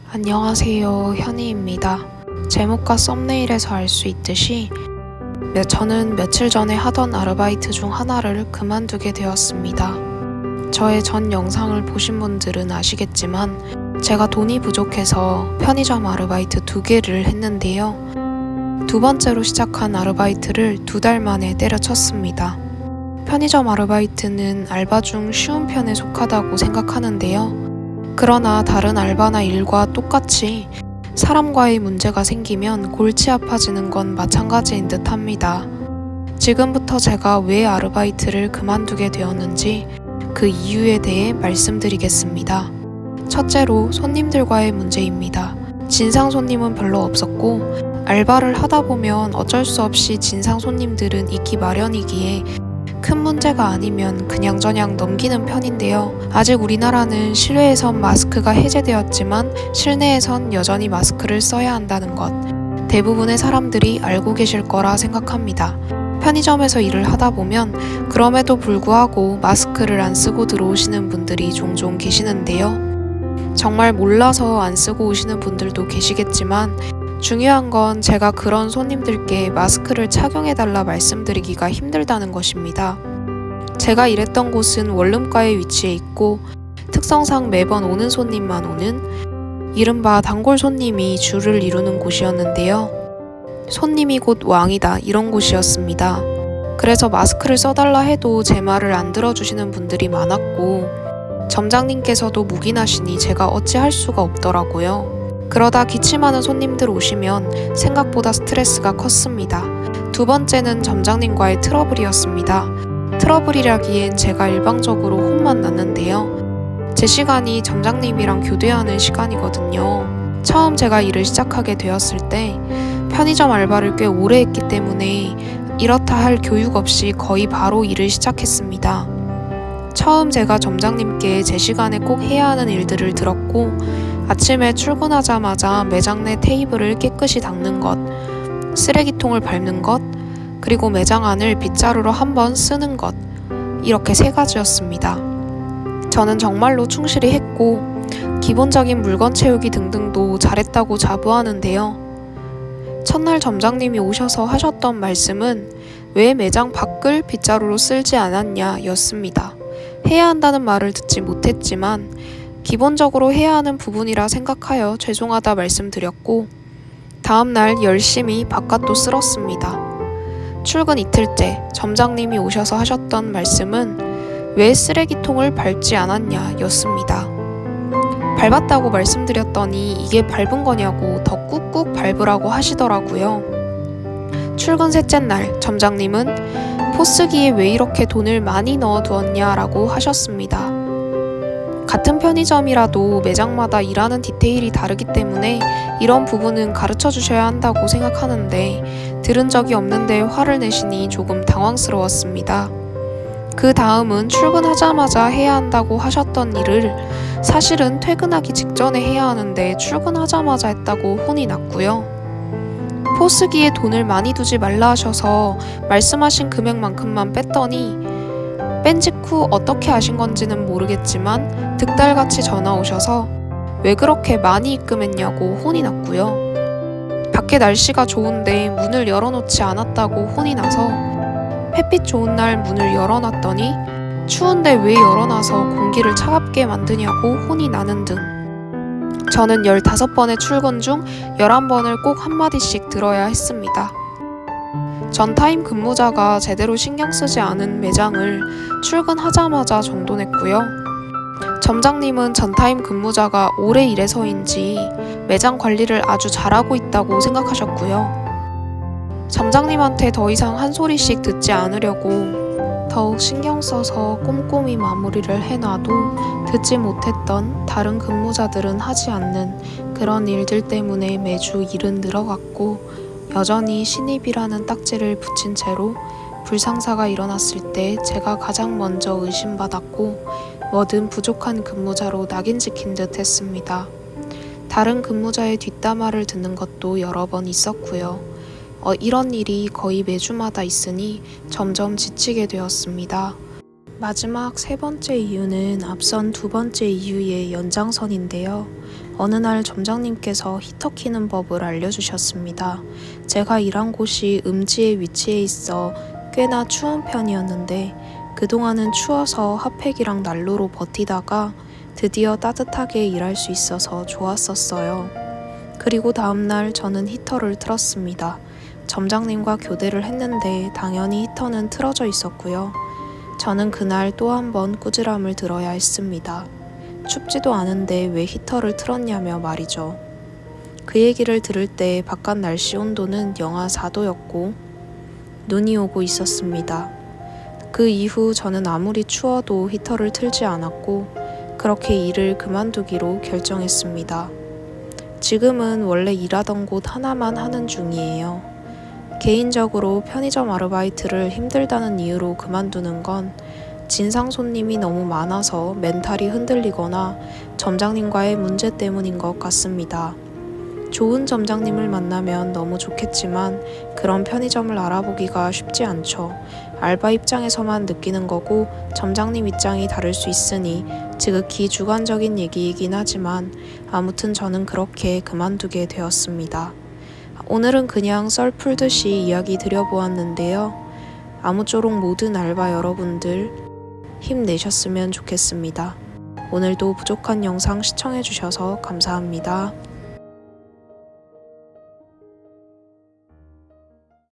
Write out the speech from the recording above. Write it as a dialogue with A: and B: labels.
A: 안녕하세요, 현희입니다. 제목과 썸네일에서 알 수 있듯이 저는 며칠 전에 하던 아르바이트 중 하나를 그만두게 되었습니다. 저의 전 영상을 보신 분들은 아시겠지만 제가 돈이 부족해서 편의점 아르바이트 2개를 했는데요. 두 번째로 시작한 아르바이트를 2달 만에 때려쳤습니다. 편의점 아르바이트는 알바 중 쉬운 편에 속하다고 생각하는데요. 그러나 다른 알바나 일과 똑같이 사람과의 문제가 생기면 골치 아파지는 건 마찬가지인 듯 합니다. 지금부터 제가 왜 아르바이트를 그만두게 되었는지 그 이유에 대해 말씀드리겠습니다. 첫째로 손님들과의 문제입니다. 진상 손님은 별로 없었고 알바를 하다 보면 어쩔 수 없이 진상 손님들은 있기 마련이기에 큰 문제가 아니면 그냥저냥 넘기는 편인데요. 아직 우리나라는 실외에선 마스크가 해제되었지만 실내에선 여전히 마스크를 써야 한다는 것. 대부분의 사람들이 알고 계실 거라 생각합니다. 편의점에서 일을 하다 보면 그럼에도 불구하고 마스크를 안 쓰고 들어오시는 분들이 종종 계시는데요. 정말 몰라서 안 쓰고 오시는 분들도 계시겠지만 중요한 건 제가 그런 손님들께 마스크를 착용해달라 말씀드리기가 힘들다는 것입니다. 제가 일했던 곳은 원룸가에 위치해 있고 특성상 매번 오는 손님만 오는 이른바 단골 손님이 줄을 이루는 곳이었는데요. 손님이 곧 왕이다 이런 곳이었습니다. 그래서 마스크를 써달라 해도 제 말을 안 들어주시는 분들이 많았고 점장님께서도 묵인하시니 제가 어찌할 수가 없더라고요. 그러다 기침하는 손님들 오시면 생각보다 스트레스가 컸습니다. 두 번째는 점장님과의 트러블이었습니다. 트러블이라기엔 제가 일방적으로 혼만 났는데요. 제 시간이 점장님이랑 교대하는 시간이거든요. 처음 제가 일을 시작하게 되었을 때 편의점 알바를 꽤 오래 했기 때문에 이렇다 할 교육 없이 거의 바로 일을 시작했습니다. 처음 제가 점장님께 제 시간에 꼭 해야 하는 일들을 들었고 아침에 출근하자마자 매장 내 테이블을 깨끗이 닦는 것, 쓰레기통을 밟는 것, 그리고 매장 안을 빗자루로 한번 쓰는 것, 이렇게 3가지였습니다. 저는 정말로 충실히 했고 기본적인 물건 채우기 등등도 잘했다고 자부하는데요. 첫날 점장님이 오셔서 하셨던 말씀은 왜 매장 밖을 빗자루로 쓸지 않았냐 였습니다. 해야 한다는 말을 듣지 못했지만 기본적으로 해야 하는 부분이라 생각하여 죄송하다 말씀드렸고 다음날 열심히 바깥도 쓸었습니다. 출근 이틀째 점장님이 오셔서 하셨던 말씀은 왜 쓰레기통을 밟지 않았냐 였습니다. 밟았다고 말씀드렸더니 이게 밟은 거냐고 더 꾹꾹 밟으라고 하시더라고요. 출근 셋째 날 점장님은 포스기에 왜 이렇게 돈을 많이 넣어두었냐 라고 하셨습니다. 같은 편의점이라도 매장마다 일하는 디테일이 다르기 때문에 이런 부분은 가르쳐 주셔야 한다고 생각하는데 들은 적이 없는데 화를 내시니 조금 당황스러웠습니다. 그 다음은 출근하자마자 해야 한다고 하셨던 일을 사실은 퇴근하기 직전에 해야 하는데 출근하자마자 했다고 혼이 났고요. 포스기에 돈을 많이 두지 말라 하셔서 말씀하신 금액만큼만 뺐더니 뺀 직후 어떻게 아신 건지는 모르겠지만 득달같이 전화 오셔서 왜 그렇게 많이 입금했냐고 혼이 났고요. 밖에 날씨가 좋은데 문을 열어놓지 않았다고 혼이 나서 햇빛 좋은 날 문을 열어놨더니 추운데 왜 열어놔서 공기를 차갑게 만드냐고 혼이 나는 등 저는 15번의 출근 중 11번을 꼭 한마디씩 들어야 했습니다. 전타임 근무자가 제대로 신경 쓰지 않은 매장을 출근하자마자 정돈했고요. 점장님은 전타임 근무자가 오래 일해서인지 매장 관리를 아주 잘하고 있다고 생각하셨고요. 점장님한테 더 이상 한 소리씩 듣지 않으려고 더욱 신경 써서 꼼꼼히 마무리를 해놔도 듣지 못했던 다른 근무자들은 하지 않는 그런 일들 때문에 매주 일은 늘어갔고 여전히 신입이라는 딱지를 붙인 채로 불상사가 일어났을 때 제가 가장 먼저 의심받았고 뭐든 부족한 근무자로 낙인 찍힌 듯 했습니다. 다른 근무자의 뒷담화를 듣는 것도 여러 번 있었고요. 이런 일이 거의 매주마다 있으니 점점 지치게 되었습니다. 마지막 3번째 이유는 앞선 2번째 이유의 연장선인데요. 어느 날 점장님께서 히터 키는 법을 알려주셨습니다. 제가 일한 곳이 음지에 위치해 있어 꽤나 추운 편이었는데 그동안은 추워서 핫팩이랑 난로로 버티다가 드디어 따뜻하게 일할 수 있어서 좋았었어요. 그리고 다음날 저는 히터를 틀었습니다. 점장님과 교대를 했는데 당연히 히터는 틀어져 있었고요. 저는 그날 또 한 번 꾸지람을 들어야 했습니다. 춥지도 않은데 왜 히터를 틀었냐며 말이죠. 그 얘기를 들을 때 바깥 날씨 온도는 영하 4도였고 눈이 오고 있었습니다. 그 이후 저는 아무리 추워도 히터를 틀지 않았고 그렇게 일을 그만두기로 결정했습니다. 지금은 원래 일하던 곳 하나만 하는 중이에요. 개인적으로 편의점 아르바이트를 힘들다는 이유로 그만두는 건 진상 손님이 너무 많아서 멘탈이 흔들리거나 점장님과의 문제 때문인 것 같습니다. 좋은 점장님을 만나면 너무 좋겠지만 그런 편의점을 알아보기가 쉽지 않죠. 알바 입장에서만 느끼는 거고 점장님 입장이 다를 수 있으니 지극히 주관적인 얘기이긴 하지만 아무튼 저는 그렇게 그만두게 되었습니다. 오늘은 그냥 썰 풀듯이 이야기 드려보았는데요. 아무쪼록 모든 알바 여러분들 힘내셨으면 좋겠습니다. 오늘도 부족한 영상 시청해주셔서 감사합니다.